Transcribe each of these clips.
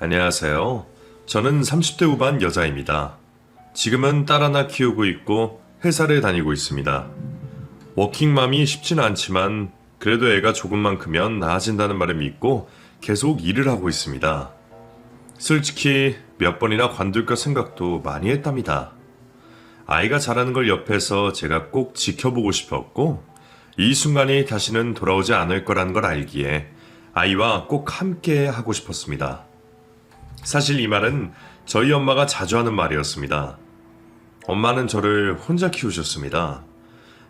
안녕하세요. 저는 30대 후반 여자입니다. 지금은 딸 하나 키우고 있고 회사를 다니고 있습니다. 워킹맘이 쉽지는 않지만 그래도 애가 조금만 크면 나아진다는 말을 믿고 계속 일을 하고 있습니다. 솔직히 몇 번이나 관둘까 생각도 많이 했답니다. 아이가 자라는 걸 옆에서 제가 꼭 지켜보고 싶었고 이 순간이 다시는 돌아오지 않을 거라는 걸 알기에 아이와 꼭 함께 하고 싶었습니다. 사실 이 말은 저희 엄마가 자주 하는 말이었습니다. 엄마는 저를 혼자 키우셨습니다.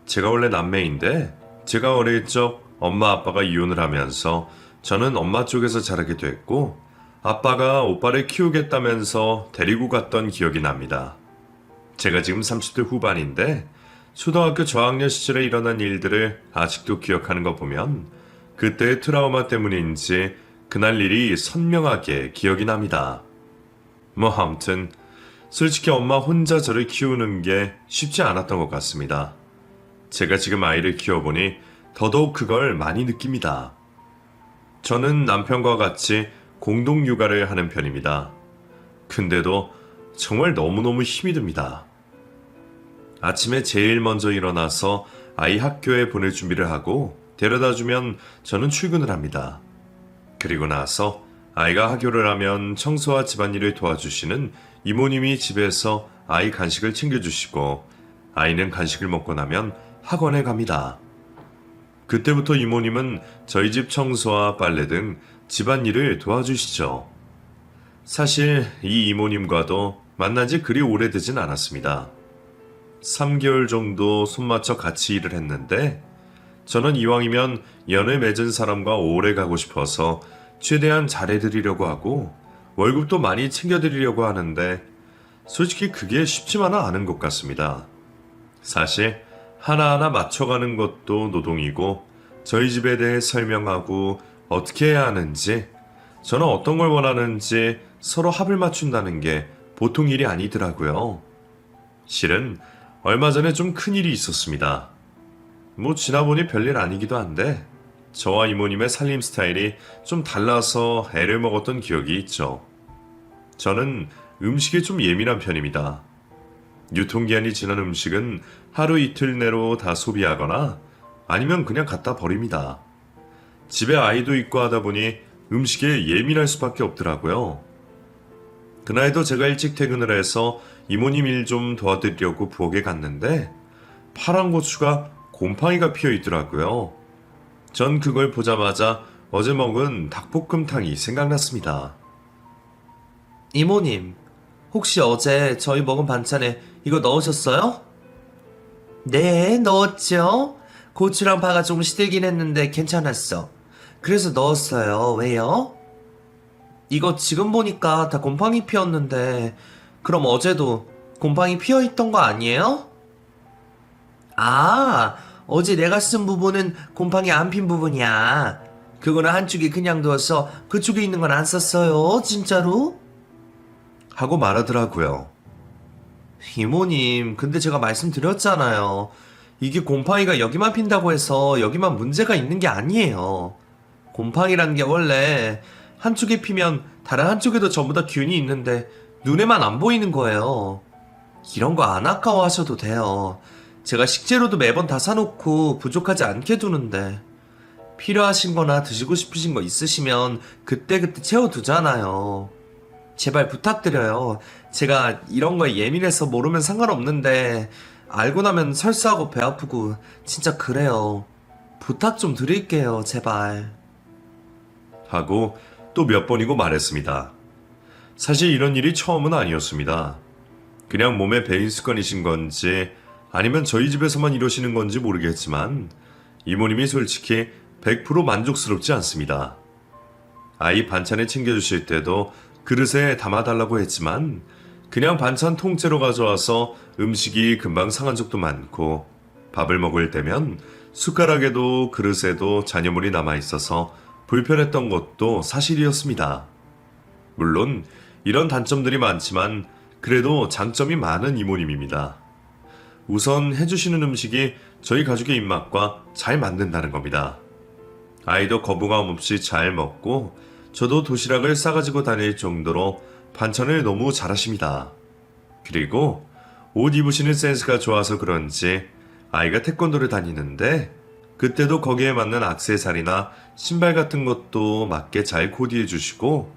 제가 원래 남매인데 제가 어릴 적 엄마 아빠가 이혼을 하면서 저는 엄마 쪽에서 자라게 됐고 아빠가 오빠를 키우겠다면서 데리고 갔던 기억이 납니다. 제가 지금 30대 후반인데 초등학교 저학년 시절에 일어난 일들을 아직도 기억하는 거 보면 그때의 트라우마 때문인지 그날 일이 선명하게 기억이 납니다. 아무튼 솔직히 엄마 혼자 저를 키우는 게 쉽지 않았던 것 같습니다. 제가 지금 아이를 키워보니 더더욱 그걸 많이 느낍니다. 저는 남편과 같이 공동 육아를 하는 편입니다. 근데도 정말 너무너무 힘이 듭니다. 아침에 제일 먼저 일어나서 아이 학교에 보낼 준비를 하고 데려다주면 저는 출근을 합니다. 그리고 나서 아이가 하교를 하면 청소와 집안일을 도와주시는 이모님이 집에서 아이 간식을 챙겨주시고 아이는 간식을 먹고 나면 학원에 갑니다. 그때부터 이모님은 저희 집 청소와 빨래 등 집안일을 도와주시죠. 사실 이 이모님과도 만난 지 그리 오래되진 않았습니다. 3개월 정도 손맞춰 같이 일을 했는데 저는 이왕이면 연을 맺은 사람과 오래 가고 싶어서 최대한 잘해드리려고 하고 월급도 많이 챙겨드리려고 하는데 솔직히 그게 쉽지만은 않은 것 같습니다. 사실 하나하나 맞춰가는 것도 노동이고 저희 집에 대해 설명하고 어떻게 해야 하는지 저는 어떤 걸 원하는지 서로 합을 맞춘다는 게 보통 일이 아니더라고요. 실은 얼마 전에 좀 큰일이 있었습니다. 지나보니 별일 아니기도 한데 저와 이모님의 살림 스타일이 좀 달라서 애를 먹었던 기억이 있죠. 저는 음식에 좀 예민한 편입니다. 유통기한이 지난 음식은 하루 이틀 내로 다 소비하거나 아니면 그냥 갖다 버립니다. 집에 아이도 있고 하다 보니 음식에 예민할 수밖에 없더라고요. 그날도 제가 일찍 퇴근을 해서 이모님 일 좀 도와드리려고 부엌에 갔는데 파란 고추가 곰팡이가 피어 있더라고요. 전 그걸 보자마자 어제 먹은 닭볶음탕이 생각났습니다. 이모님, 혹시 어제 저희 먹은 반찬에 이거 넣으셨어요? 네, 넣었죠. 고추랑 파가 좀 시들긴 했는데 괜찮았어. 그래서 넣었어요. 왜요? 이거 지금 보니까 다 곰팡이 피었는데 그럼 어제도 곰팡이 피어 있던 거 아니에요? 아, 어제 내가 쓴 부분은 곰팡이 안 핀 부분이야. 그거는 한쪽에 그냥 두어서 그쪽에 있는 건 안 썼어요. 진짜로? 하고 말하더라고요. 이모님, 근데 제가 말씀드렸잖아요. 이게 곰팡이가 여기만 핀다고 해서 여기만 문제가 있는 게 아니에요. 곰팡이라는 게 원래 한쪽에 피면 다른 한쪽에도 전부 다 균이 있는데 눈에만 안 보이는 거예요. 이런 거 안 아까워하셔도 돼요. 제가 식재료도 매번 다 사놓고 부족하지 않게 두는데 필요하신 거나 드시고 싶으신 거 있으시면 그때그때 채워두잖아요. 제발 부탁드려요. 제가 이런 거에 예민해서 모르면 상관없는데 알고 나면 설사하고 배 아프고 진짜 그래요. 부탁 좀 드릴게요. 제발. 하고 또 몇 번이고 말했습니다. 사실 이런 일이 처음은 아니었습니다. 그냥 몸에 배인 습관이신 건지 아니면 저희 집에서만 이러시는 건지 모르겠지만 이모님이 솔직히 100% 만족스럽지 않습니다. 아이 반찬을 챙겨주실 때도 그릇에 담아달라고 했지만 그냥 반찬 통째로 가져와서 음식이 금방 상한 적도 많고 밥을 먹을 때면 숟가락에도 그릇에도 잔여물이 남아있어서 불편했던 것도 사실이었습니다. 물론 이런 단점들이 많지만 그래도 장점이 많은 이모님입니다. 우선 해주시는 음식이 저희 가족의 입맛과 잘 맞는다는 겁니다. 아이도 거부감 없이 잘 먹고 저도 도시락을 싸가지고 다닐 정도로 반찬을 너무 잘하십니다. 그리고 옷 입으시는 센스가 좋아서 그런지 아이가 태권도를 다니는데 그때도 거기에 맞는 액세서리나 신발 같은 것도 맞게 잘 코디해 주시고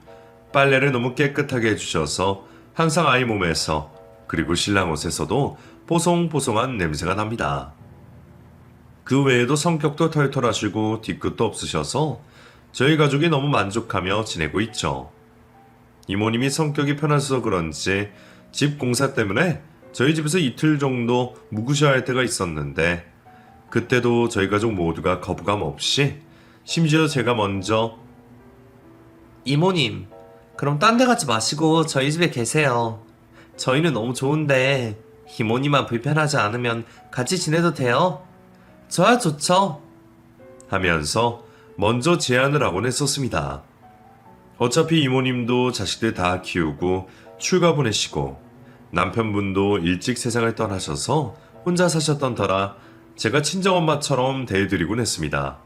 빨래를 너무 깨끗하게 해주셔서 항상 아이 몸에서 그리고 신랑 옷에서도 뽀송뽀송한 냄새가 납니다. 그 외에도 성격도 털털하시고 뒤끝도 없으셔서 저희 가족이 너무 만족하며 지내고 있죠. 이모님이 성격이 편하셔서 그런지 집 공사 때문에 저희 집에서 이틀 정도 묵으셔야 할 때가 있었는데 그때도 저희 가족 모두가 거부감 없이 심지어 제가 먼저 이모님, 그럼 딴 데 가지 마시고 저희 집에 계세요. 저희는 너무 좋은데 이모님만 불편하지 않으면 같이 지내도 돼요? 저야 좋죠. 하면서 먼저 제안을 하곤 했었습니다. 어차피 이모님도 자식들 다 키우고 출가 보내시고 남편분도 일찍 세상을 떠나셔서 혼자 사셨던 터라 제가 친정엄마처럼 대해드리곤 했습니다.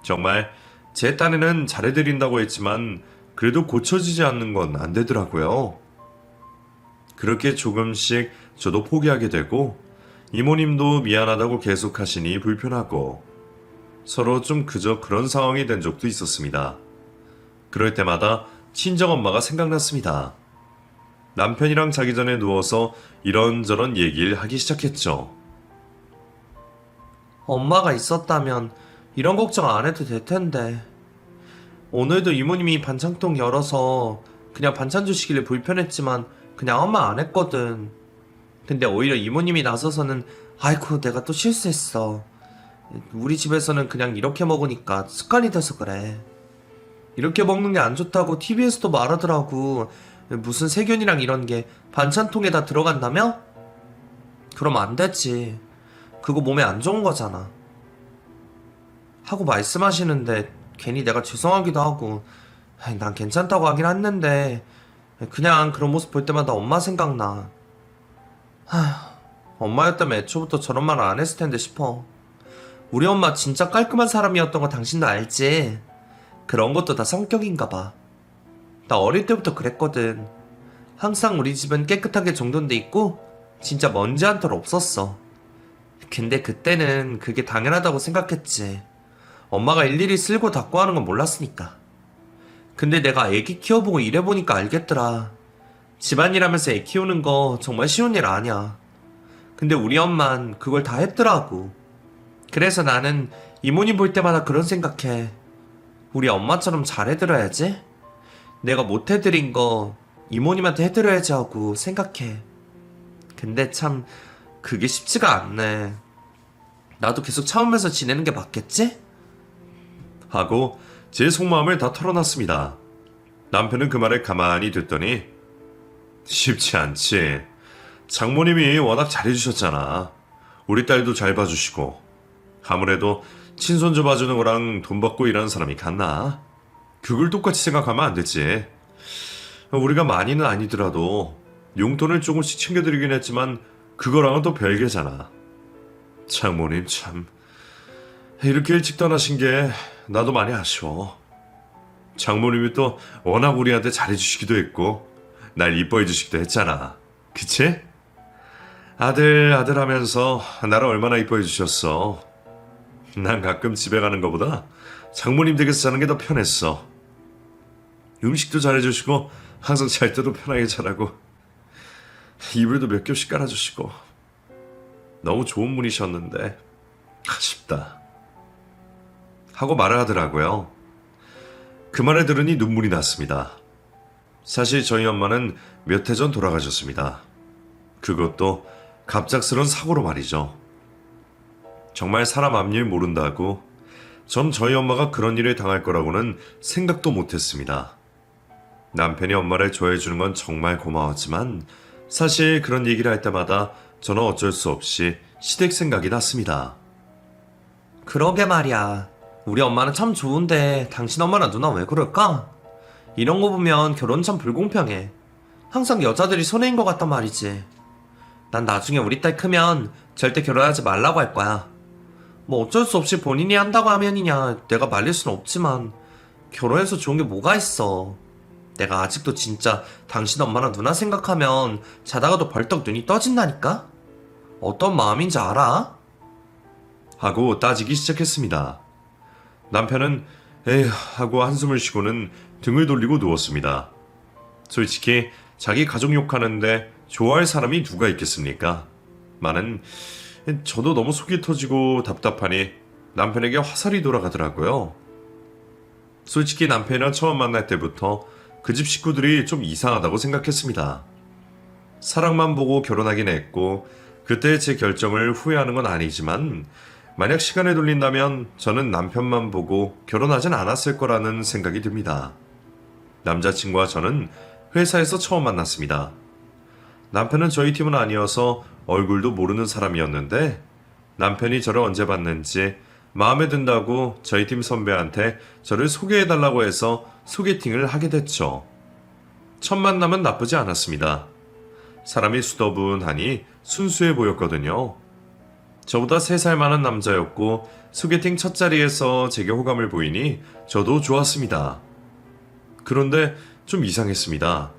정말 제 딴에는 잘해드린다고 했지만 그래도 고쳐지지 않는 건 안 되더라고요. 그렇게 조금씩 저도 포기하게 되고 이모님도 미안하다고 계속 하시니 불편하고 서로 좀 그저 그런 상황이 된 적도 있었습니다. 그럴 때마다 친정엄마가 생각났습니다. 남편이랑 자기 전에 누워서 이런저런 얘기를 하기 시작했죠. 엄마가 있었다면 이런 걱정 안 해도 될 텐데. 오늘도 이모님이 반찬통 열어서 그냥 반찬 주시길래 불편했지만 그냥 아무 말 안 했거든. 근데 오히려 이모님이 나서서는 아이고 내가 또 실수했어. 우리 집에서는 그냥 이렇게 먹으니까 습관이 돼서 그래. 이렇게 먹는 게 안 좋다고 TV에서도 말하더라고. 무슨 세균이랑 이런 게 반찬통에다 들어간다며? 그럼 안 되지. 그거 몸에 안 좋은 거잖아. 하고 말씀하시는데 괜히 내가 죄송하기도 하고 난 괜찮다고 하긴 했는데 그냥 그런 모습 볼 때마다 엄마 생각나. 엄마였다면 애초부터 저런 말을 안 했을 텐데 싶어. 우리 엄마 진짜 깔끔한 사람이었던 거 당신도 알지? 그런 것도 다 성격인가 봐. 나 어릴 때부터 그랬거든. 항상 우리 집은 깨끗하게 정돈돼 있고 진짜 먼지 한 털 없었어. 근데 그때는 그게 당연하다고 생각했지. 엄마가 일일이 쓸고 닦고 하는 건 몰랐으니까. 근데 내가 애기 키워보고 일해보니까 알겠더라. 집안일 하면서 애 키우는 거 정말 쉬운 일 아니야. 근데 우리 엄만 그걸 다 했더라고. 그래서 나는 이모님 볼 때마다 그런 생각해. 우리 엄마처럼 잘해드려야지. 내가 못해드린 거 이모님한테 해드려야지 하고 생각해. 근데 참 그게 쉽지가 않네. 나도 계속 참으면서 지내는 게 맞겠지? 하고 제 속마음을 다 털어놨습니다. 남편은 그 말을 가만히 듣더니 쉽지 않지. 장모님이 워낙 잘해주셨잖아. 우리 딸도 잘 봐주시고 아무래도 친손주 봐주는 거랑 돈 받고 일하는 사람이 같나? 그걸 똑같이 생각하면 안 되지. 우리가 많이는 아니더라도 용돈을 조금씩 챙겨드리긴 했지만 그거랑은 또 별개잖아. 장모님 참 이렇게 일찍 떠나신 게 나도 많이 아쉬워. 장모님이 또 워낙 우리한테 잘해주시기도 했고 날 이뻐해 주시기도 했잖아. 그치? 아들 하면서 나를 얼마나 이뻐해 주셨어. 난 가끔 집에 가는 것보다 장모님 댁에서 자는 게 더 편했어. 음식도 잘해주시고 항상 잘 때도 편하게 자라고 이불도 몇 겹씩 깔아주시고 너무 좋은 분이셨는데 아쉽다 하고 말을 하더라고요. 그 말을 들으니 눈물이 났습니다. 사실 저희 엄마는 몇 해 전 돌아가셨습니다. 그것도 갑작스런 사고로 말이죠. 정말 사람 앞일 모른다고 전 저희 엄마가 그런 일을 당할 거라고는 생각도 못했습니다. 남편이 엄마를 좋아해주는 건 정말 고마웠지만 사실 그런 얘기를 할 때마다 저는 어쩔 수 없이 시댁 생각이 났습니다. 그러게 말이야. 우리 엄마는 참 좋은데 당신 엄마랑 누나 왜 그럴까? 이런 거 보면 결혼 참 불공평해. 항상 여자들이 손해인 것 같단 말이지. 난 나중에 우리 딸 크면 절대 결혼하지 말라고 할 거야. 뭐 어쩔 수 없이 본인이 한다고 하면이냐 내가 말릴 순 없지만 결혼해서 좋은 게 뭐가 있어. 내가 아직도 진짜 당신 엄마랑 누나 생각하면 자다가도 벌떡 눈이 떠진다니까? 어떤 마음인지 알아? 하고 따지기 시작했습니다. 남편은 에휴 하고 한숨을 쉬고는 등을 돌리고 누웠습니다. 솔직히 자기 가족 욕하는데 좋아할 사람이 누가 있겠습니까? 많은 저도 너무 속이 터지고 답답하니 남편에게 화살이 돌아가더라고요. 솔직히 남편이랑 처음 만날 때부터 그 집 식구들이 좀 이상하다고 생각했습니다. 사랑만 보고 결혼하긴 했고 그때 제 결정을 후회하는 건 아니지만 만약 시간을 돌린다면 저는 남편만 보고 결혼하진 않았을 거라는 생각이 듭니다. 남자친구와 저는 회사에서 처음 만났습니다. 남편은 저희 팀은 아니어서 얼굴도 모르는 사람이었는데 남편이 저를 언제 봤는지 마음에 든다고 저희 팀 선배한테 저를 소개해달라고 해서 소개팅을 하게 됐죠. 첫 만남은 나쁘지 않았습니다. 사람이 수더분하니 순수해 보였거든요. 저보다 3살 많은 남자였고 소개팅 첫 자리에서 제게 호감을 보이니 저도 좋았습니다. 그런데 좀 이상했습니다.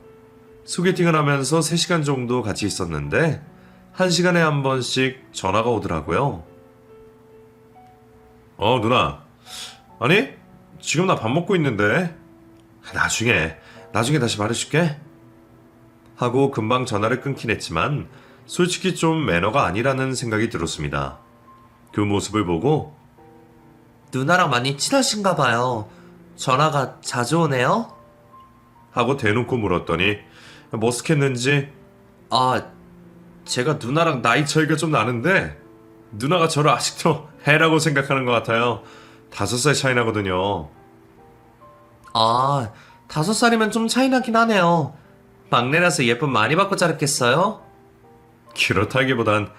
소개팅을 하면서 3시간 정도 같이 있었는데 1시간에 한 번씩 전화가 오더라고요. 누나. 아니, 지금 나 밥 먹고 있는데. 나중에 다시 말해줄게. 하고 금방 전화를 끊긴 했지만 솔직히 좀 매너가 아니라는 생각이 들었습니다. 그 모습을 보고 누나랑 많이 친하신가 봐요. 전화가 자주 오네요? 하고 대놓고 물었더니 머쓱했는지 제가 누나랑 나이 차이가 좀 나는데 누나가 저를 아직도 해라고 생각하는 것 같아요. 5살 차이 나거든요. 5살이면 좀 차이 나긴 하네요. 막내라서 예쁨 많이 받고 자랐겠어요? 그렇다기보단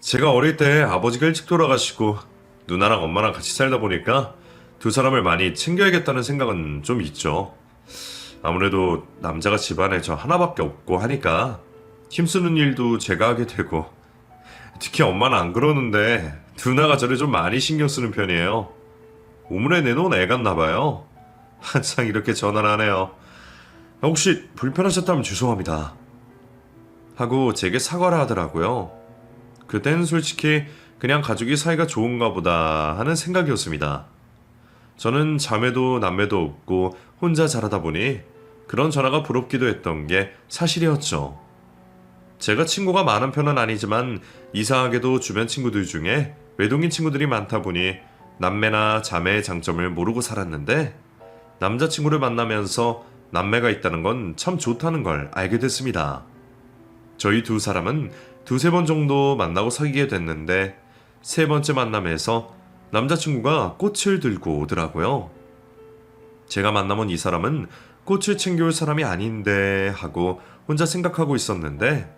제가 어릴 때 아버지가 일찍 돌아가시고 누나랑 엄마랑 같이 살다 보니까 두 사람을 많이 챙겨야겠다는 생각은 좀 있죠. 아무래도 남자가 집안에 저 하나밖에 없고 하니까 힘쓰는 일도 제가 하게 되고 특히 엄마는 안 그러는데 누나가 저를 좀 많이 신경 쓰는 편이에요. 우물에 내놓은 애 같나 봐요. 항상 이렇게 전화를 하네요. 혹시 불편하셨다면 죄송합니다. 하고 제게 사과를 하더라고요. 그땐 솔직히 그냥 가족이 사이가 좋은가 보다 하는 생각이었습니다. 저는 자매도 남매도 없고 혼자 자라다 보니 그런 전화가 부럽기도 했던 게 사실이었죠. 제가 친구가 많은 편은 아니지만 이상하게도 주변 친구들 중에 외동인 친구들이 많다 보니 남매나 자매의 장점을 모르고 살았는데 남자친구를 만나면서 남매가 있다는 건 참 좋다는 걸 알게 됐습니다. 저희 두 사람은 2-3번 정도 만나고 사귀게 됐는데 3번째 만남에서 남자친구가 꽃을 들고 오더라고요. 제가 만나본 이 사람은 꽃을 챙겨올 사람이 아닌데 하고 혼자 생각하고 있었는데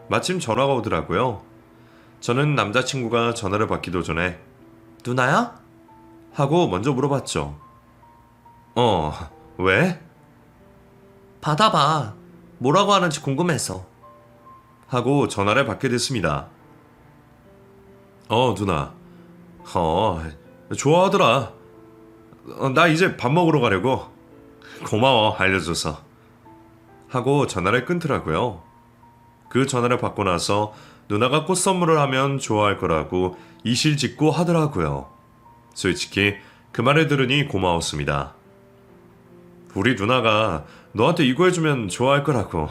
마침 전화가 오더라고요. 저는 남자친구가 전화를 받기도 전에 누나야? 하고 먼저 물어봤죠. 왜? 받아봐. 뭐라고 하는지 궁금해서. 하고 전화를 받게 됐습니다. 누나. 좋아하더라. 나 이제 밥 먹으러 가려고. 고마워, 알려줘서. 하고 전화를 끊더라고요. 그 전화를 받고 나서 누나가 꽃 선물을 하면 좋아할 거라고 이실직고 하더라고요. 솔직히 그 말을 들으니 고마웠습니다. 우리 누나가 너한테 이거 해주면 좋아할 거라고.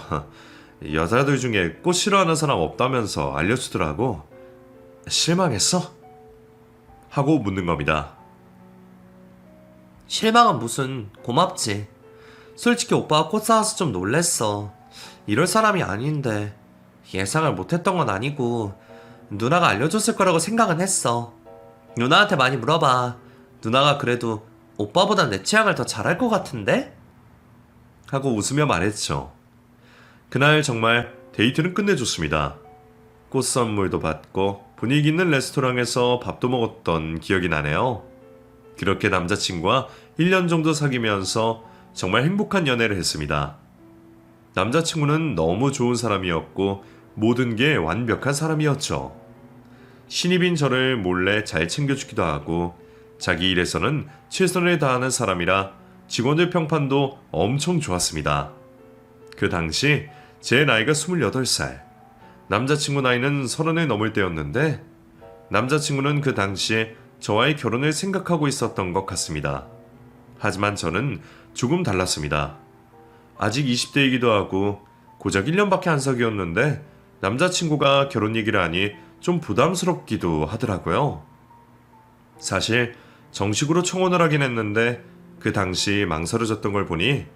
여자들 중에 꽃 싫어하는 사람 없다면서 알려주더라고. 실망했어? 하고 묻는 겁니다. 실망은 무슨, 고맙지. 솔직히 오빠가 꽃 사와서 좀 놀랬어. 이럴 사람이 아닌데 예상을 못했던 건 아니고 누나가 알려줬을 거라고 생각은 했어. 누나한테 많이 물어봐. 누나가 그래도 오빠보다 내 취향을 더 잘할 것 같은데? 하고 웃으며 말했죠. 그날 정말 데이트는 끝내줬습니다. 꽃 선물도 받고 분위기 있는 레스토랑에서 밥도 먹었던 기억이 나네요. 그렇게 남자친구와 1년 정도 사귀면서 정말 행복한 연애를 했습니다. 남자친구는 너무 좋은 사람이었고 모든 게 완벽한 사람이었죠. 신입인 저를 몰래 잘 챙겨주기도 하고 자기 일에서는 최선을 다하는 사람이라 직원들 평판도 엄청 좋았습니다. 그 당시 제 나이가 28살, 남자친구 나이는 30을 넘을 때였는데 남자친구는 그 당시에 저와의 결혼을 생각하고 있었던 것 같습니다. 하지만 저는 조금 달랐습니다. 아직 20대이기도 하고 고작 1년밖에 안 사귀었는데 남자친구가 결혼 얘기를 하니 좀 부담스럽기도 하더라고요. 사실 정식으로 청혼을 하긴 했는데 그 당시 망설여졌던 걸 보니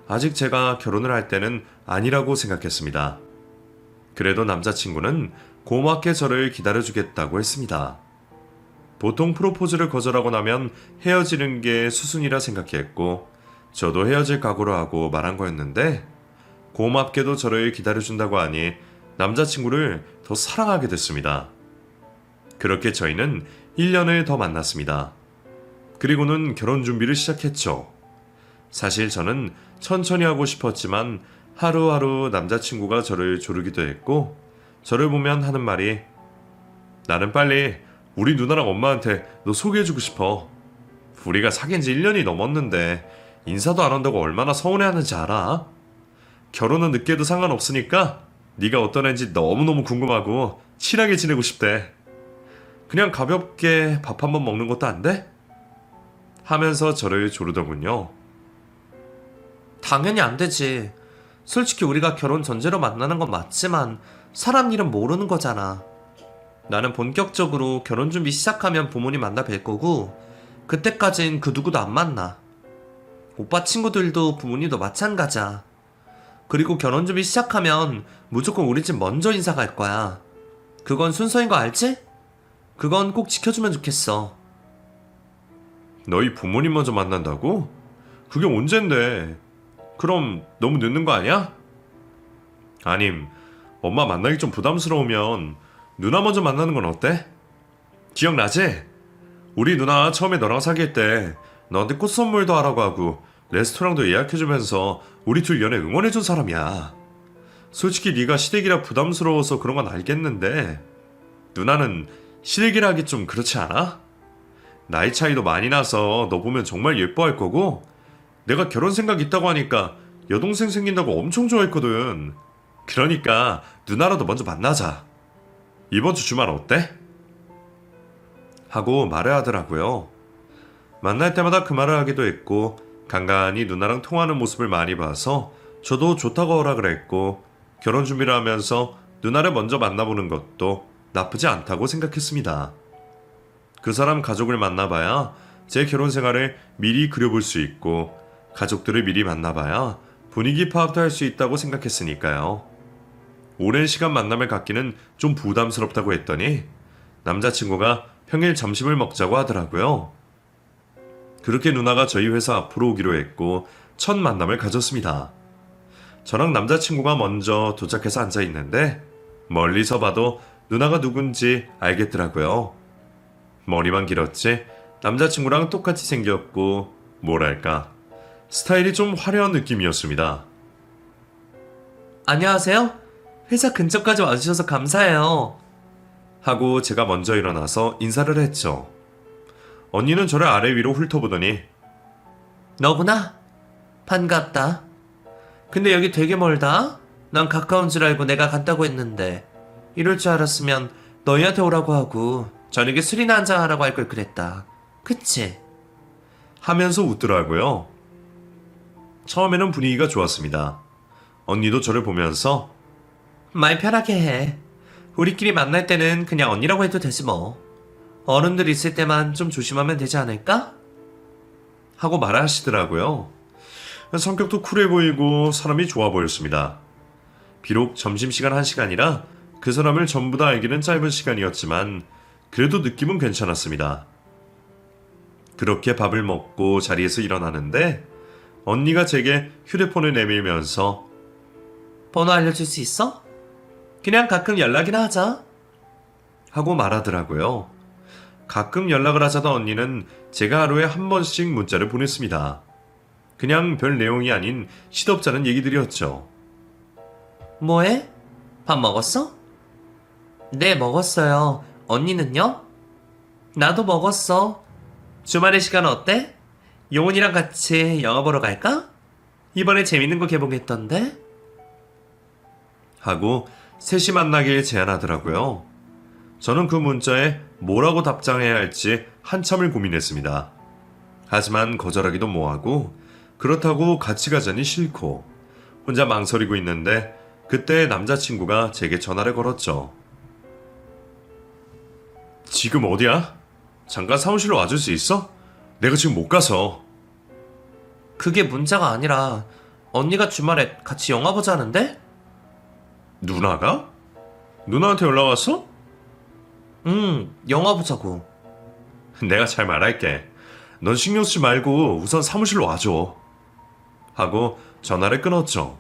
아직 제가 결혼을 할 때는 아니라고 생각했습니다. 그래도 남자친구는 고맙게 저를 기다려주겠다고 했습니다. 보통 프로포즈를 거절하고 나면 헤어지는 게 수순이라 생각했고 저도 헤어질 각오로 하고 말한 거였는데 고맙게도 저를 기다려준다고 하니 남자친구를 더 사랑하게 됐습니다. 그렇게 저희는 1년을 더 만났습니다. 그리고는 결혼 준비를 시작했죠. 사실 저는 천천히 하고 싶었지만 하루하루 남자친구가 저를 조르기도 했고 저를 보면 하는 말이 나는 빨리 우리 누나랑 엄마한테 너 소개해주고 싶어. 우리가 사귄 지 1년이 넘었는데 인사도 안 한다고 얼마나 서운해하는지 알아? 결혼은 늦게 해도 상관없으니까 네가 어떤 애인지 너무너무 궁금하고 친하게 지내고 싶대. 그냥 가볍게 밥 한번 먹는 것도 안 돼? 하면서 저를 조르더군요. 당연히 안 되지. 솔직히 우리가 결혼 전제로 만나는 건 맞지만 사람 일은 모르는 거잖아. 나는 본격적으로 결혼 준비 시작하면 부모님 만나 뵐 거고 그때까진 그 누구도 안 만나. 오빠 친구들도 부모님도 마찬가지야. 그리고 결혼 준비 시작하면 무조건 우리 집 먼저 인사 갈 거야. 그건 순서인 거 알지? 그건 꼭 지켜주면 좋겠어. 너희 부모님 먼저 만난다고? 그게 언젠데? 그럼 너무 늦는 거 아니야? 아님, 엄마 만나기 좀 부담스러우면 누나 먼저 만나는 건 어때? 기억나지? 우리 누나 처음에 너랑 사귈 때 너한테 꽃 선물도 하라고 하고 레스토랑도 예약해주면서 우리 둘 연애 응원해준 사람이야. 솔직히 네가 시댁이라 부담스러워서 그런 건 알겠는데 누나는 시댁이라 하기 좀 그렇지 않아? 나이 차이도 많이 나서 너 보면 정말 예뻐할 거고 내가 결혼 생각 있다고 하니까 여동생 생긴다고 엄청 좋아했거든. 그러니까 누나라도 먼저 만나자. 이번 주 주말 어때? 하고 말을 하더라고요. 만날 때마다 그 말을 하기도 했고 간간히 누나랑 통화하는 모습을 많이 봐서 저도 좋다고 허락을 했고 결혼 준비를 하면서 누나를 먼저 만나보는 것도 나쁘지 않다고 생각했습니다. 그 사람 가족을 만나봐야 제 결혼 생활을 미리 그려볼 수 있고 가족들을 미리 만나봐야 분위기 파악도 할 수 있다고 생각했으니까요. 오랜 시간 만남을 갖기는 좀 부담스럽다고 했더니 남자친구가 평일 점심을 먹자고 하더라고요. 그렇게 누나가 저희 회사 앞으로 오기로 했고 첫 만남을 가졌습니다. 저랑 남자친구가 먼저 도착해서 앉아있는데 멀리서 봐도 누나가 누군지 알겠더라고요. 머리만 길었지 남자친구랑 똑같이 생겼고 뭐랄까 스타일이 좀 화려한 느낌이었습니다. 안녕하세요. 회사 근처까지 와주셔서 감사해요. 하고 제가 먼저 일어나서 인사를 했죠. 언니는 저를 아래 위로 훑어보더니 너구나? 반갑다. 근데 여기 되게 멀다? 난 가까운 줄 알고 내가 간다고 했는데 이럴 줄 알았으면 너희한테 오라고 하고 저녁에 술이나 한잔 하라고 할 걸 그랬다. 그치? 하면서 웃더라고요. 처음에는 분위기가 좋았습니다. 언니도 저를 보면서 말 편하게 해. 우리끼리 만날 때는 그냥 언니라고 해도 되지 뭐. 어른들 있을 때만 좀 조심하면 되지 않을까? 하고 말하시더라고요. 성격도 쿨해 보이고 사람이 좋아 보였습니다. 비록 점심시간 1시간이라 그 사람을 전부 다 알기는 짧은 시간이었지만 그래도 느낌은 괜찮았습니다. 그렇게 밥을 먹고 자리에서 일어나는데 언니가 제게 휴대폰을 내밀면서 번호 알려줄 수 있어? 그냥 가끔 연락이나 하자. 하고 말하더라고요. 가끔 연락을 하자던 언니는 제가 하루에 한 번씩 문자를 보냈습니다. 그냥 별 내용이 아닌 시덥잖은 얘기들이었죠. 뭐해? 밥 먹었어? 네, 먹었어요. 언니는요? 나도 먹었어. 주말의 시간 어때? 용훈이랑 같이 영화 보러 갈까? 이번에 재밌는 거 개봉했던데? 하고 셋이 만나길 제안하더라고요. 저는 그 문자에 뭐라고 답장해야 할지 한참을 고민했습니다. 하지만 거절하기도 뭐하고 그렇다고 같이 가자니 싫고 혼자 망설이고 있는데 그때 남자친구가 제게 전화를 걸었죠. 지금 어디야? 잠깐 사무실로 와줄 수 있어? 내가 지금 못 가서. 그게 문제가 아니라 언니가 주말에 같이 영화 보자는데? 누나가? 누나한테 연락 왔어? 영화 보자고. 내가 잘 말할게. 넌 신경 쓰지 말고 우선 사무실로 와줘. 하고 전화를 끊었죠.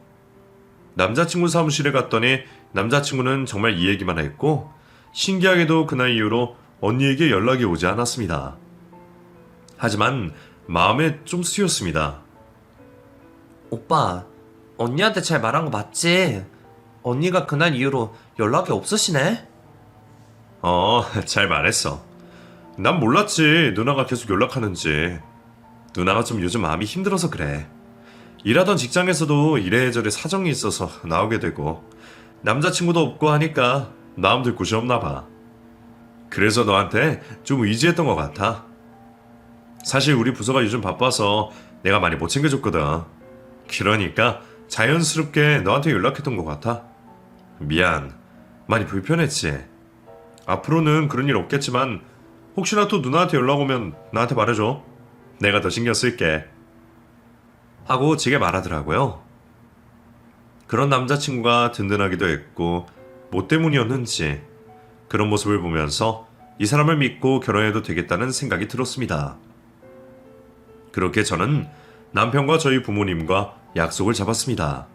남자친구 사무실에 갔더니 남자친구는 정말 이 얘기만 했고 신기하게도 그날 이후로 언니에게 연락이 오지 않았습니다. 하지만 마음에 좀 쓰였습니다. 오빠, 언니한테 잘 말한 거 맞지? 언니가 그날 이후로 연락이 없으시네? 잘 말했어. 난 몰랐지 누나가 계속 연락하는지. 누나가 좀 요즘 마음이 힘들어서 그래. 일하던 직장에서도 이래저래 사정이 있어서 나오게 되고 남자친구도 없고 하니까 마음들 곳이 없나 봐. 그래서 너한테 좀 의지했던 것 같아. 사실 우리 부서가 요즘 바빠서 내가 많이 못 챙겨줬거든. 그러니까 자연스럽게 너한테 연락했던 것 같아. 미안. 많이 불편했지. 앞으로는 그런 일 없겠지만 혹시나 또 누나한테 연락 오면 나한테 말해줘. 내가 더 신경 쓸게. 하고 제게 말하더라고요. 그런 남자친구가 든든하기도 했고 뭐 때문이었는지 그런 모습을 보면서 이 사람을 믿고 결혼해도 되겠다는 생각이 들었습니다. 그렇게 저는 남편과 저희 부모님과 약속을 잡았습니다.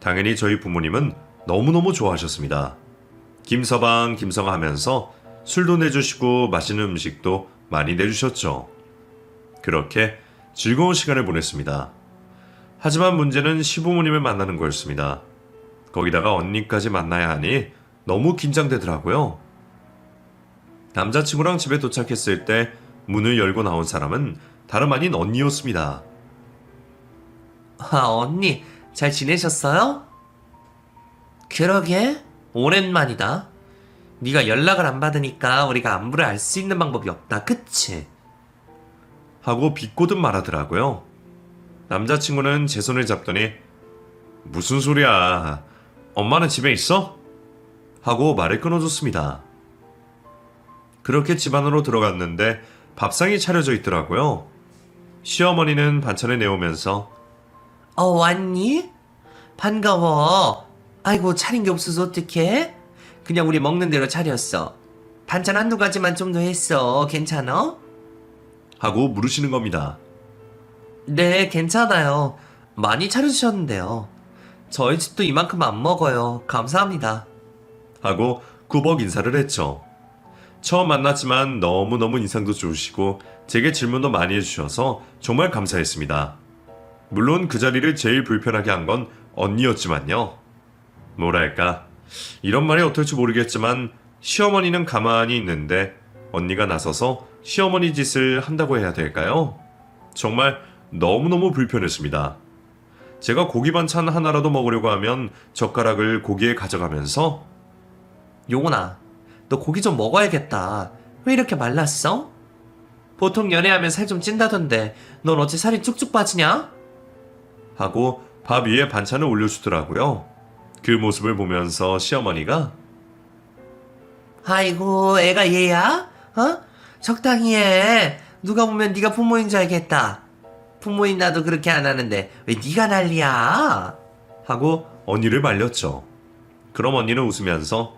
당연히 저희 부모님은 너무너무 좋아하셨습니다. 김서방, 김성아 하면서 술도 내주시고 맛있는 음식도 많이 내주셨죠. 그렇게 즐거운 시간을 보냈습니다. 하지만 문제는 시부모님을 만나는 거였습니다. 거기다가 언니까지 만나야 하니 너무 긴장되더라고요. 남자친구랑 집에 도착했을 때 문을 열고 나온 사람은 다름 아닌 언니였습니다. 언니 잘 지내셨어요? 그러게 오랜만이다. 네가 연락을 안 받으니까 우리가 안부를 알 수 있는 방법이 없다, 그치? 하고 비꼬듯 말하더라고요. 남자친구는 제 손을 잡더니 무슨 소리야. 엄마는 집에 있어? 하고 말을 끊어줬습니다. 그렇게 집 안으로 들어갔는데 밥상이 차려져 있더라고요. 시어머니는 반찬을 내오면서 왔니? 반가워. 아이고 차린 게 없어서 어떡해? 그냥 우리 먹는 대로 차렸어. 반찬 한두 가지만 좀 더 했어. 괜찮아? 하고 물으시는 겁니다. 네, 괜찮아요. 많이 차려주셨는데요. 저희 집도 이만큼 안 먹어요. 감사합니다. 하고 꾸벅 인사를 했죠. 처음 만났지만 너무너무 인상도 좋으시고 제게 질문도 많이 해주셔서 정말 감사했습니다. 물론 그 자리를 제일 불편하게 한 건 언니였지만요. 뭐랄까, 이런 말이 어떨지 모르겠지만 시어머니는 가만히 있는데 언니가 나서서 시어머니 짓을 한다고 해야 될까요? 정말 너무너무 불편했습니다. 제가 고기 반찬 하나라도 먹으려고 하면 젓가락을 고기에 가져가면서 용훈아, 너 고기 좀 먹어야겠다. 왜 이렇게 말랐어? 보통 연애하면 살 좀 찐다던데 넌 어째 살이 쭉쭉 빠지냐? 하고 밥 위에 반찬을 올려주더라고요. 그 모습을 보면서 시어머니가 아이고 애가 얘야? 적당히 해. 누가 보면 네가 부모인 줄 알겠다. 부모인 나도 그렇게 안 하는데 왜 네가 난리야? 하고 언니를 말렸죠. 그럼 언니는 웃으면서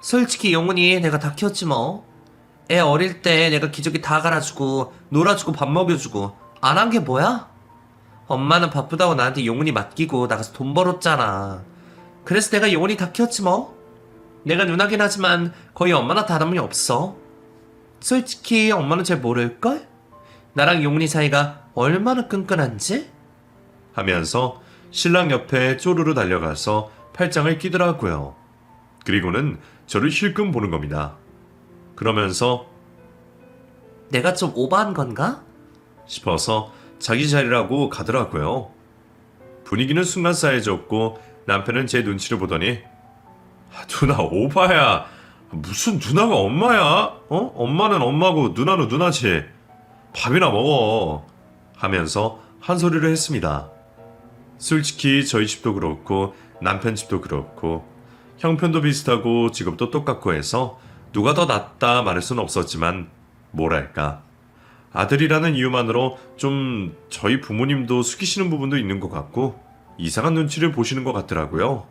솔직히 영훈이 내가 다 키웠지 뭐. 애 어릴 때 내가 기저귀 다 갈아주고 놀아주고 밥 먹여주고 안 한 게 뭐야? 엄마는 바쁘다고 나한테 용훈이 맡기고 나가서 돈 벌었잖아. 그래서 내가 용훈이 다 키웠지 뭐. 내가 누나긴 하지만 거의 엄마나 다름이 없어. 솔직히 엄마는 잘 모를걸? 나랑 용훈이 사이가 얼마나 끈끈한지? 하면서 신랑 옆에 쪼르르 달려가서 팔짱을 끼더라고요. 그리고는 저를 힐끔 보는 겁니다. 그러면서 내가 좀 오버한 건가? 싶어서 자기 자리라고 가더라고요. 분위기는 순간 싸해졌고 남편은 제 눈치를 보더니 누나 오바야. 무슨 누나가 엄마야? 엄마는 엄마고 누나는 누나지. 밥이나 먹어. 하면서 한 소리를 했습니다. 솔직히 저희 집도 그렇고 남편 집도 그렇고 형편도 비슷하고 직업도 똑같고 해서 누가 더 낫다 말할 수는 없었지만 뭐랄까 아들이라는 이유만으로 좀 저희 부모님도 숙이시는 부분도 있는 것 같고 이상한 눈치를 보시는 것 같더라고요.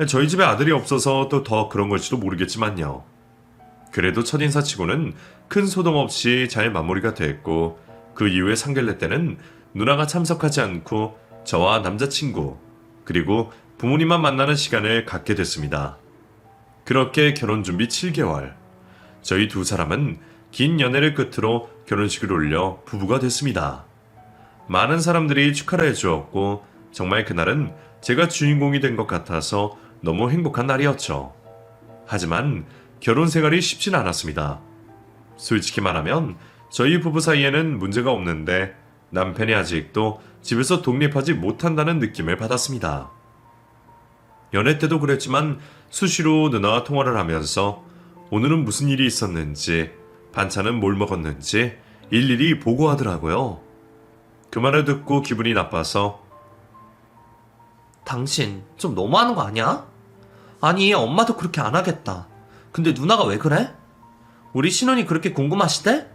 저희 집에 아들이 없어서 또 더 그런 걸지도 모르겠지만요. 그래도 첫인사치고는 큰 소동 없이 잘 마무리가 됐고 그 이후에 상견례 때는 누나가 참석하지 않고 저와 남자친구 그리고 부모님만 만나는 시간을 갖게 됐습니다. 그렇게 결혼 준비 7개월 저희 두 사람은 긴 연애를 끝으로 결혼식을 올려 부부가 됐습니다. 많은 사람들이 축하를 해주었고 정말 그날은 제가 주인공이 된 것 같아서 너무 행복한 날이었죠. 하지만 결혼 생활이 쉽진 않았습니다. 솔직히 말하면 저희 부부 사이에는 문제가 없는데 남편이 아직도 집에서 독립하지 못한다는 느낌을 받았습니다. 연애 때도 그랬지만 수시로 누나와 통화를 하면서 오늘은 무슨 일이 있었는지 반찬은 뭘 먹었는지 일일이 보고하더라고요. 그 말을 듣고 기분이 나빠서 당신 좀 너무하는 거 아니야? 아니 엄마도 그렇게 안 하겠다. 근데 누나가 왜 그래? 우리 신혼이 그렇게 궁금하시대?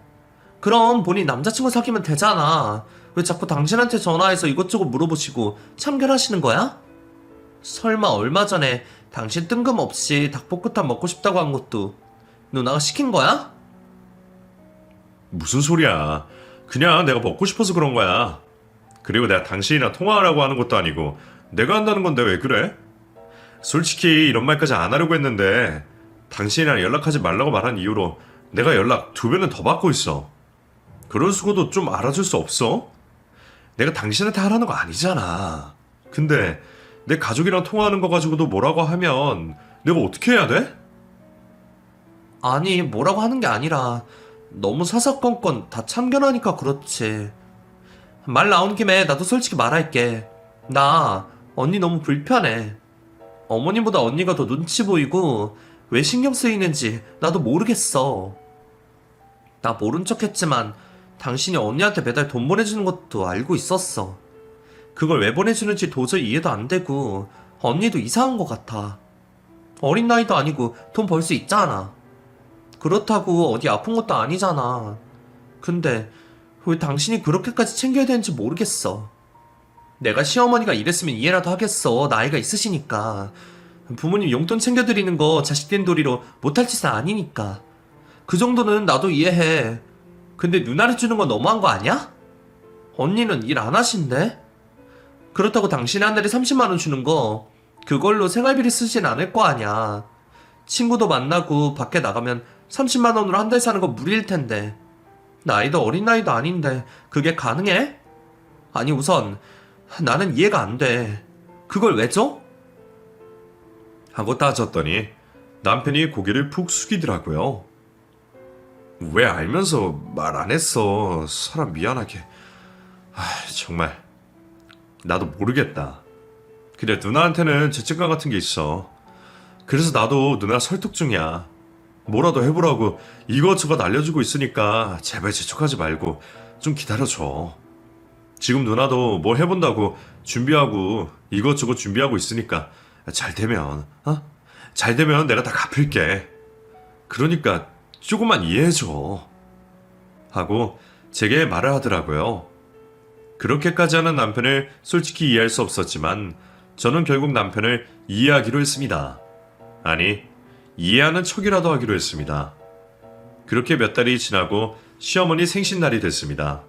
그럼 본인 남자친구 사귀면 되잖아. 왜 자꾸 당신한테 전화해서 이것저것 물어보시고 참견하시는 거야? 설마 얼마 전에 당신 뜬금없이 닭볶음탕 먹고 싶다고 한 것도 누나가 시킨 거야? 무슨 소리야. 그냥 내가 먹고 싶어서 그런 거야. 그리고 내가 당신이랑 통화하라고 하는 것도 아니고 내가 한다는 건데 왜 그래? 솔직히 이런 말까지 안 하려고 했는데 당신이랑 연락하지 말라고 말한 이유로 내가 연락 2배는 더 받고 있어. 그런 수고도 좀 알아줄 수 없어? 내가 당신한테 하라는 거 아니잖아. 근데 내 가족이랑 통화하는 거 가지고도 뭐라고 하면 내가 어떻게 해야 돼? 아니 뭐라고 하는 게 아니라 너무 사사건건 다 참견하니까 그렇지. 말 나온 김에 나도 솔직히 말할게. 나 언니 너무 불편해. 어머님보다 언니가 더 눈치 보이고 왜 신경 쓰이는지 나도 모르겠어. 나 모른 척 했지만 당신이 언니한테 매달 돈 보내주는 것도 알고 있었어. 그걸 왜 보내주는지 도저히 이해도 안 되고 언니도 이상한 것 같아. 어린 나이도 아니고 돈 벌 수 있잖아. 그렇다고 어디 아픈 것도 아니잖아. 근데 왜 당신이 그렇게까지 챙겨야 되는지 모르겠어. 내가 시어머니가 이랬으면 이해라도 하겠어. 나이가 있으시니까. 부모님 용돈 챙겨드리는 거 자식 된 도리로 못할 짓은 아니니까. 그 정도는 나도 이해해. 근데 누나를 주는 건 너무한 거 아니야? 언니는 일 안 하신대? 그렇다고 당신이 한 달에 30만 원 주는 거 그걸로 생활비를 쓰진 않을 거 아니야. 친구도 만나고 밖에 나가면 30만 원으로 한 달 사는 거 무리일 텐데. 나이도 어린 나이도 아닌데 그게 가능해? 아니 우선 나는 이해가 안 돼. 그걸 왜 줘? 하고 따졌더니 남편이 고개를 푹 숙이더라고요. 왜 알면서 말 안 했어. 사람 미안하게. 정말 나도 모르겠다. 그래 누나한테는 죄책감 같은 게 있어. 그래서 나도 누나 설득 중이야. 뭐라도 해보라고 이것저것 알려주고 있으니까 제발 재촉하지 말고 좀 기다려줘. 지금 누나도 뭘 해본다고 준비하고 이것저것 준비하고 있으니까 잘 되면 잘 되면 내가 다 갚을게. 그러니까 조금만 이해해줘. 하고 제게 말을 하더라고요. 그렇게까지 하는 남편을 솔직히 이해할 수 없었지만 저는 결국 남편을 이해하기로 했습니다. 아니, 이해하는 척이라도 하기로 했습니다. 그렇게 몇 달이 지나고 시어머니 생신날이 됐습니다.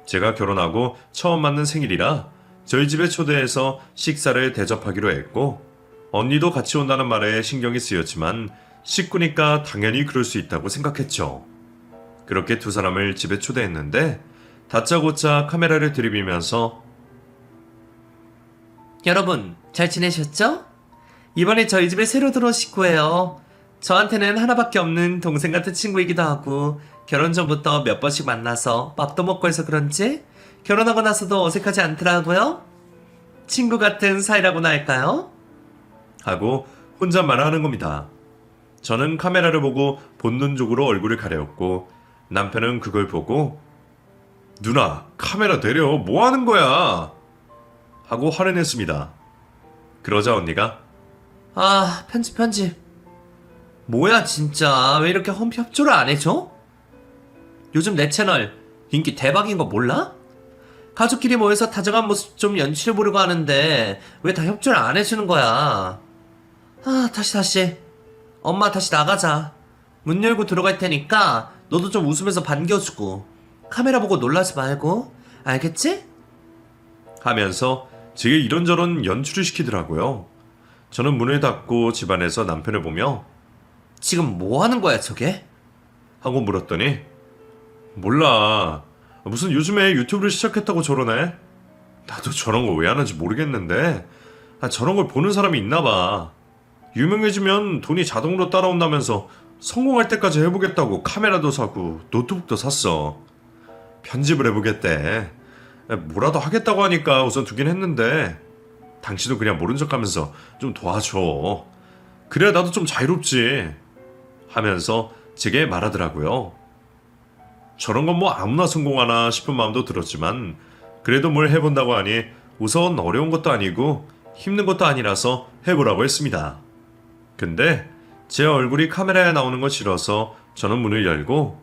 제가 결혼하고 처음 맞는 생일이라 저희 집에 초대해서 식사를 대접하기로 했고 언니도 같이 온다는 말에 신경이 쓰였지만 식구니까 당연히 그럴 수 있다고 생각했죠. 그렇게 두 사람을 집에 초대했는데 다짜고짜 카메라를 들이밀면서 여러분 잘 지내셨죠? 이번에 저희 집에 새로 들어온 식구예요. 저한테는 하나밖에 없는 동생 같은 친구이기도 하고 결혼 전부터 몇 번씩 만나서 밥도 먹고 해서 그런지 결혼하고 나서도 어색하지 않더라고요. 친구 같은 사이라고나 할까요? 하고 혼잣말을 하는 겁니다. 저는 카메라를 보고 본능적으로 얼굴을 가렸고 남편은 그걸 보고 누나 카메라 내려 뭐 하는 거야? 하고 화를 냈습니다. 그러자 언니가 아, 편집. 뭐야 진짜 왜 이렇게 협조를 안 해줘? 요즘 내 채널 인기 대박인 거 몰라? 가족끼리 모여서 다정한 모습 좀 연출해 보려고 하는데 왜 다 협조를 안 해주는 거야? 아, 다시. 엄마 다시 나가자. 문 열고 들어갈 테니까 너도 좀 웃으면서 반겨주고 카메라 보고 놀라지 말고 알겠지? 하면서 제게 이런저런 연출을 시키더라고요. 저는 문을 닫고 집안에서 남편을 보며 지금 뭐 하는 거야 저게? 하고 물었더니 몰라. 무슨 요즘에 유튜브를 시작했다고 저러네? 나도 저런 거 왜 하는지 모르겠는데 저런 걸 보는 사람이 있나 봐. 유명해지면 돈이 자동으로 따라온다면서 성공할 때까지 해보겠다고 카메라도 사고 노트북도 샀어. 편집을 해보겠대. 뭐라도 하겠다고 하니까 우선 두긴 했는데 당신도 그냥 모른 척하면서 좀 도와줘. 그래야 나도 좀 자유롭지. 하면서 제게 말하더라고요. 저런 건 뭐 아무나 성공하나 싶은 마음도 들었지만 그래도 뭘 해본다고 하니 우선 어려운 것도 아니고 힘든 것도 아니라서 해보라고 했습니다. 근데 제 얼굴이 카메라에 나오는 거 싫어서 저는 문을 열고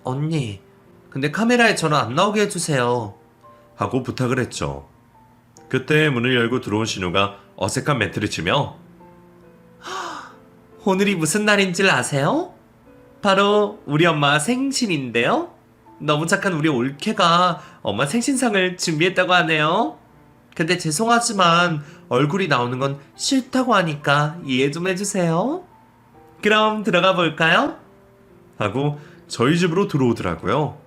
언니, 근데 카메라에 저는 안 나오게 해주세요. 하고 부탁을 했죠. 그때 문을 열고 들어온 신우가 어색한 멘트를 치며 오늘이 무슨 날인 줄 아세요? 바로 우리 엄마 생신인데요. 너무 착한 우리 올케가 엄마 생신상을 준비했다고 하네요. 근데 죄송하지만 얼굴이 나오는 건 싫다고 하니까 이해 좀 해주세요. 그럼 들어가 볼까요? 하고 저희 집으로 들어오더라고요.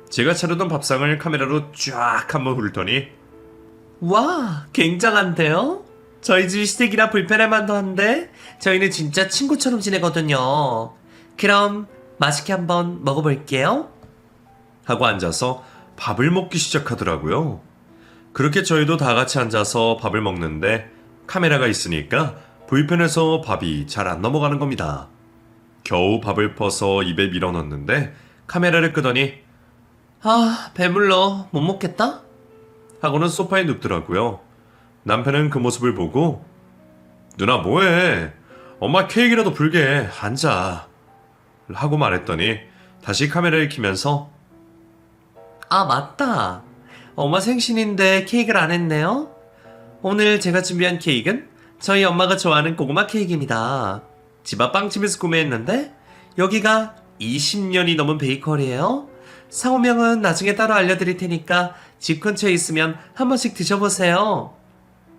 제가 차려던 밥상을 카메라로 쫙 한번 훑더니 와, 굉장한데요? 저희 집 시댁이라 불편할 만도 한데 저희는 진짜 친구처럼 지내거든요. 그럼 맛있게 한번 먹어볼게요. 하고 앉아서 밥을 먹기 시작하더라고요. 그렇게 저희도 다 같이 앉아서 밥을 먹는데 카메라가 있으니까 불편해서 밥이 잘 안 넘어가는 겁니다. 겨우 밥을 퍼서 입에 밀어넣는데 카메라를 끄더니 아, 배불러. 못 먹겠다? 하고는 소파에 눕더라고요. 남편은 그 모습을 보고 누나 뭐해? 엄마 케이크라도 불게. 앉아. 하고 말했더니 다시 카메라를 켜면서 아, 맞다. 엄마 생신인데 케이크를 안 했네요. 오늘 제가 준비한 케이크는 저희 엄마가 좋아하는 고구마 케이크입니다. 집 앞 빵집에서 구매했는데 여기가 20년이 넘은 베이커리예요. 상호명은 나중에 따로 알려드릴 테니까 집 근처에 있으면 한 번씩 드셔보세요.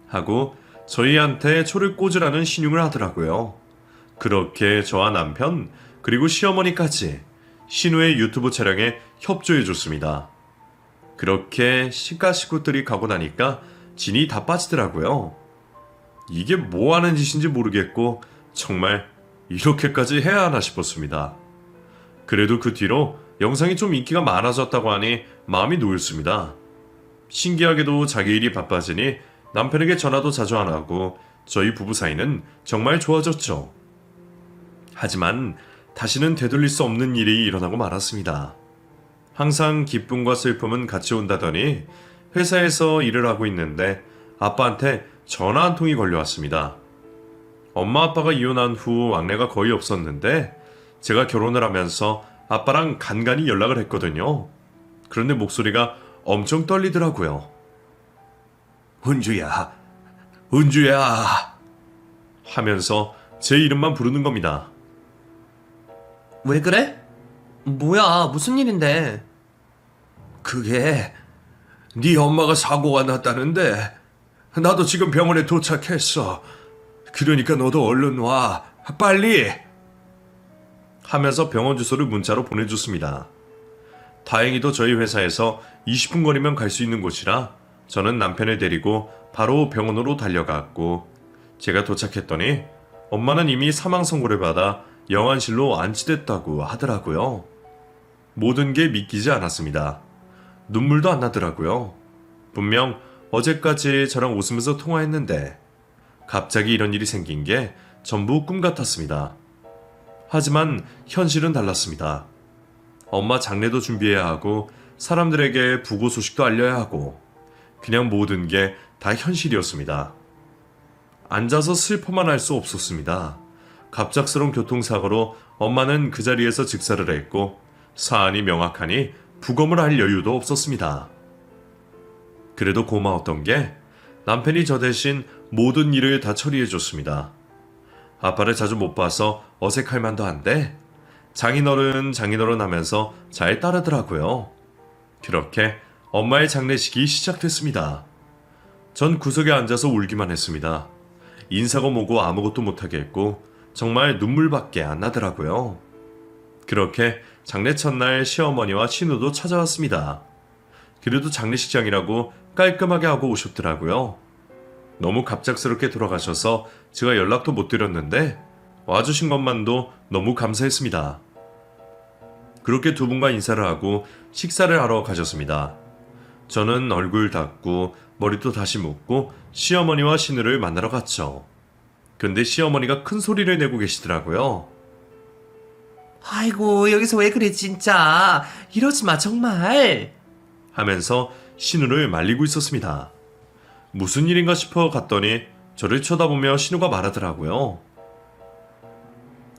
하고 저희한테 초를 꽂으라는 신용을 하더라고요. 그렇게 저와 남편 그리고 시어머니까지 신우의 유튜브 촬영에 협조해줬습니다. 그렇게 식가식구들이 가고 나니까 진이 다 빠지더라고요. 이게 뭐 하는 짓인지 모르겠고 정말 이렇게까지 해야 하나 싶었습니다. 그래도 그 뒤로 영상이 좀 인기가 많아졌다고 하니 마음이 놓였습니다. 신기하게도 자기 일이 바빠지니 남편에게 전화도 자주 안 하고 저희 부부 사이는 정말 좋아졌죠. 하지만 다시는 되돌릴 수 없는 일이 일어나고 말았습니다. 항상 기쁨과 슬픔은 같이 온다더니 회사에서 일을 하고 있는데 아빠한테 전화 한 통이 걸려왔습니다. 엄마 아빠가 이혼한 후 왕래가 거의 없었는데 제가 결혼을 하면서 아빠랑 간간히 연락을 했거든요. 그런데 목소리가 엄청 떨리더라고요. 은주야, 은주야 하면서 제 이름만 부르는 겁니다. 왜 그래? 뭐야, 무슨 일인데? 그게 네 엄마가 사고가 났다는데 나도 지금 병원에 도착했어. 그러니까 너도 얼른 와. 빨리. 하면서 병원 주소를 문자로 보내줬습니다. 다행히도 저희 회사에서 20분 거리면 갈 수 있는 곳이라 저는 남편을 데리고 바로 병원으로 달려갔고 제가 도착했더니 엄마는 이미 사망 선고를 받아 영안실로 안치됐다고 하더라고요. 모든 게 믿기지 않았습니다. 눈물도 안 나더라고요. 분명 어제까지 저랑 웃으면서 통화했는데 갑자기 이런 일이 생긴 게 전부 꿈 같았습니다. 하지만 현실은 달랐습니다. 엄마 장례도 준비해야 하고 사람들에게 부고 소식도 알려야 하고 그냥 모든 게 다 현실이었습니다. 앉아서 슬퍼만 할 수 없었습니다. 갑작스러운 교통사고로 엄마는 그 자리에서 즉사를 했고 사안이 명확하니 부검을 할 여유도 없었습니다. 그래도 고마웠던 게 남편이 저 대신 모든 일을 다 처리해줬습니다. 아빠를 자주 못 봐서 어색할 만도 한데 장인어른 하면서 잘 따르더라고요. 그렇게 엄마의 장례식이 시작됐습니다. 전 구석에 앉아서 울기만 했습니다. 인사고 뭐고 아무것도 못하게 했고 정말 눈물밖에 안 나더라고요. 그렇게 장례 첫날 시어머니와 신우도 찾아왔습니다. 그래도 장례식장이라고 깔끔하게 하고 오셨더라고요. 너무 갑작스럽게 돌아가셔서 제가 연락도 못 드렸는데 와주신 것만도 너무 감사했습니다. 그렇게 두 분과 인사를 하고 식사를 하러 가셨습니다. 저는 얼굴 닦고 머리도 다시 묶고 시어머니와 신우를 만나러 갔죠. 근데 시어머니가 큰 소리를 내고 계시더라고요. 아이고, 여기서 왜 그래, 진짜. 이러지 마, 정말. 하면서 신우를 말리고 있었습니다. 무슨 일인가 싶어 갔더니 저를 쳐다보며 신우가 말하더라고요.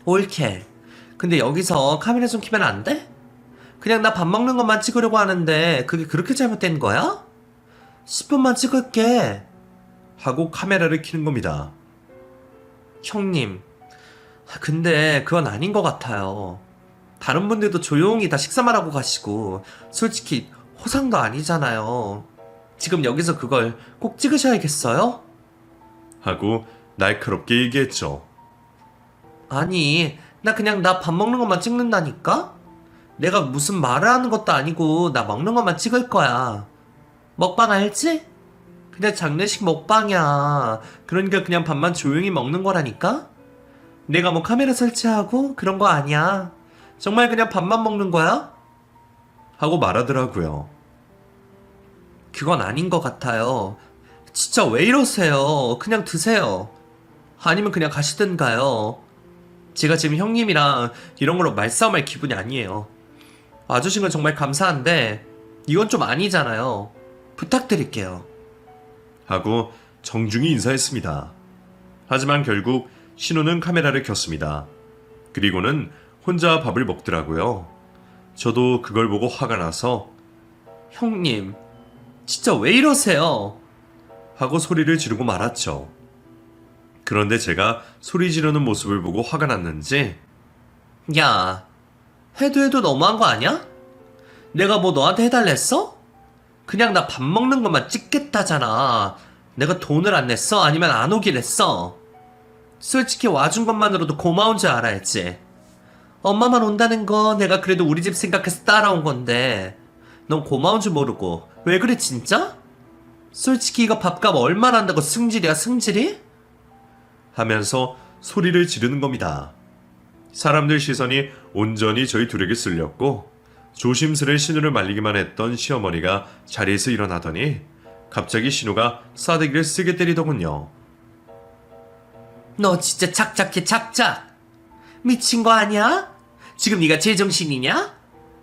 옳게. 근데 여기서 카메라 좀 켜면 안 돼? 그냥 나 밥 먹는 것만 찍으려고 하는데 그게 그렇게 잘못된 거야? 10분만 찍을게. 하고 카메라를 켜는 겁니다. 형님, 근데 그건 아닌 것 같아요. 다른 분들도 조용히 다 식사만 하고 가시고 솔직히 호상도 아니잖아요. 지금 여기서 그걸 꼭 찍으셔야겠어요? 하고 날카롭게 얘기했죠. 아니, 나 그냥 나 밥 먹는 것만 찍는다니까? 내가 무슨 말을 하는 것도 아니고 나 먹는 것만 찍을 거야. 먹방 알지? 그냥 장례식 먹방이야. 그러니까 그냥 밥만 조용히 먹는 거라니까? 내가 뭐 카메라 설치하고 그런 거 아니야. 정말 그냥 밥만 먹는 거야? 하고 말하더라고요. 그건 아닌 것 같아요. 진짜 왜 이러세요? 그냥 드세요. 아니면 그냥 가시든가요. 제가 지금 형님이랑 이런 걸로 말싸움할 기분이 아니에요. 와주신 건 정말 감사한데 이건 좀 아니잖아요. 부탁드릴게요. 하고 정중히 인사했습니다. 하지만 결국 신우는 카메라를 켰습니다. 그리고는 혼자 밥을 먹더라고요. 저도 그걸 보고 화가 나서 형님, 진짜 왜 이러세요? 하고 소리를 지르고 말았죠. 그런데 제가 소리 지르는 모습을 보고 화가 났는지 야, 해도 너무한 거 아니야? 내가 뭐 너한테 해달랬어? 그냥 나 밥 먹는 것만 찍겠다잖아. 내가 돈을 안 냈어? 아니면 안 오길 했어? 솔직히 와준 것만으로도 고마운 줄 알아야지. 엄마만 온다는 거 내가 그래도 우리 집 생각해서 따라온 건데 넌 고마운 줄 모르고 왜 그래 진짜? 솔직히 이거 밥값 얼마나 한다고 승질이야 승질이? 하면서 소리를 지르는 겁니다. 사람들 시선이 온전히 저희 둘에게 쓸렸고 조심스레 신우를 말리기만 했던 시어머니가 자리에서 일어나더니 갑자기 신우가 싸대기를 세게 때리더군요. 너 진짜 착착해 착착. 미친 거 아니야? 지금 네가 제정신이냐?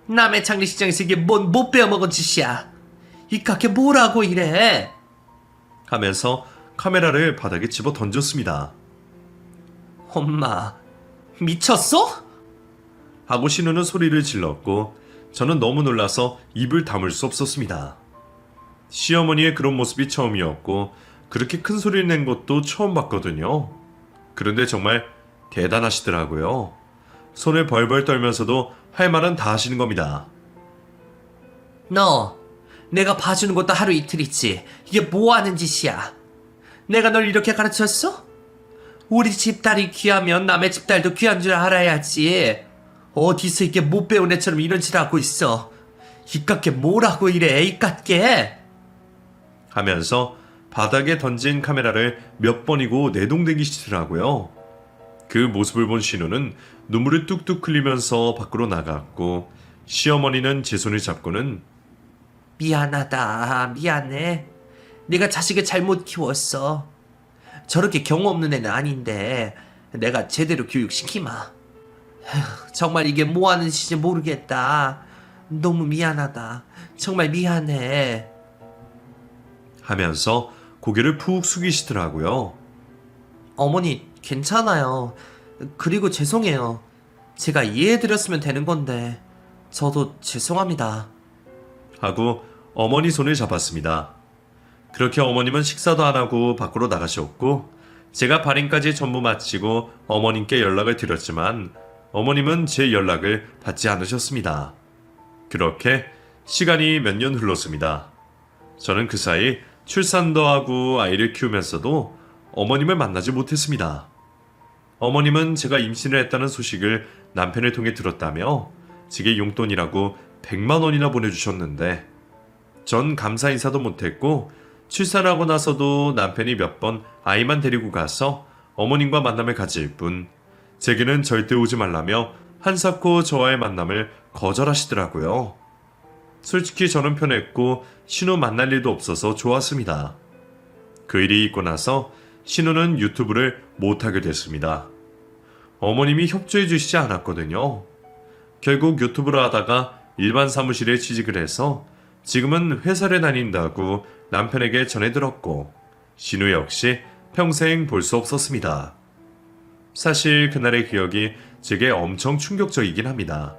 남의 장례식장에서 이게 뭔 못 배워먹은 짓이야. 이깟게 뭐라고 이래? 하면서 카메라를 바닥에 집어 던졌습니다. 엄마, 미쳤어? 하고 신우는 소리를 질렀고 저는 너무 놀라서 입을 다물 수 없었습니다. 시어머니의 그런 모습이 처음이었고 그렇게 큰 소리를 낸 것도 처음 봤거든요. 그런데 정말 대단하시더라고요. 손을 벌벌 떨면서도 할 말은 다 하시는 겁니다. 너, 내가 봐주는 것도 하루 이틀이지. 이게 뭐 하는 짓이야? 내가 널 이렇게 가르쳤어? 우리 집 딸이 귀하면 남의 집 딸도 귀한 줄 알아야지. 어디서 이게 못 배운 애처럼 이런 짓 하고 있어. 이깟게 뭐라고 이래, 이깟게. 하면서 바닥에 던진 카메라를 몇 번이고 내동댕기시더라고요. 그 모습을 본 신우는 눈물을 뚝뚝 흘리면서 밖으로 나갔고 시어머니는 제 손을 잡고는 미안하다, 미안해. 내가 자식을 잘못 키웠어. 저렇게 경우 없는 애는 아닌데 내가 제대로 교육시키마. 에휴, 정말 이게 뭐 하는 짓인지 모르겠다. 너무 미안하다. 정말 미안해. 하면서 고개를 푹 숙이시더라고요. 어머니, 괜찮아요. 그리고 죄송해요. 제가 이해해드렸으면 되는 건데 저도 죄송합니다. 하고 어머니 손을 잡았습니다. 그렇게 어머님은 식사도 안 하고 밖으로 나가셨고 제가 발인까지 전부 마치고 어머님께 연락을 드렸지만 어머님은 제 연락을 받지 않으셨습니다. 그렇게 시간이 몇 년 흘렀습니다. 저는 그 사이 출산도 하고 아이를 키우면서도 어머님을 만나지 못했습니다. 어머님은 제가 임신을 했다는 소식을 남편을 통해 들었다며 제게 용돈이라고 100만 원이나 보내주셨는데 전 감사 인사도 못했고 출산하고 나서도 남편이 몇 번 아이만 데리고 가서 어머님과 만남을 가질 뿐 제게는 절대 오지 말라며 한사코 저와의 만남을 거절하시더라고요. 솔직히 저는 편했고 신우 만날 일도 없어서 좋았습니다. 그 일이 있고 나서 신우는 유튜브를 못하게 됐습니다. 어머님이 협조해 주시지 않았거든요. 결국 유튜브를 하다가 일반 사무실에 취직을 해서 지금은 회사를 다닌다고 남편에게 전해들었고 신우 역시 평생 볼 수 없었습니다. 사실 그날의 기억이 제게 엄청 충격적이긴 합니다.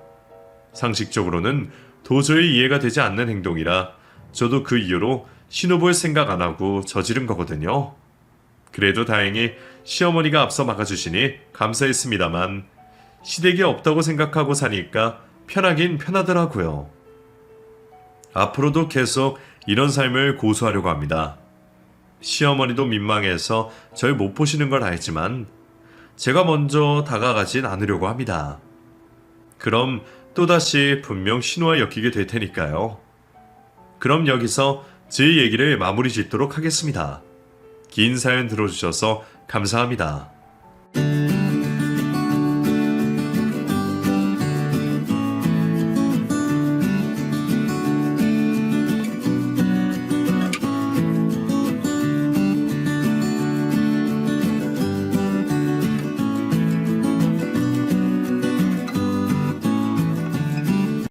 상식적으로는 도저히 이해가 되지 않는 행동이라 저도 그 이후로 신우 볼 생각 안 하고 저지른 거거든요. 그래도 다행히 시어머니가 앞서 막아주시니 감사했습니다만 시댁이 없다고 생각하고 사니까 편하긴 편하더라고요. 앞으로도 계속 이런 삶을 고수하려고 합니다. 시어머니도 민망해서 절 못 보시는 걸 알지만 제가 먼저 다가가진 않으려고 합니다. 그럼 또다시 분명 신우와 엮이게 될 테니까요. 그럼 여기서 제 얘기를 마무리 짓도록 하겠습니다. 긴 사연 들어주셔서 감사합니다.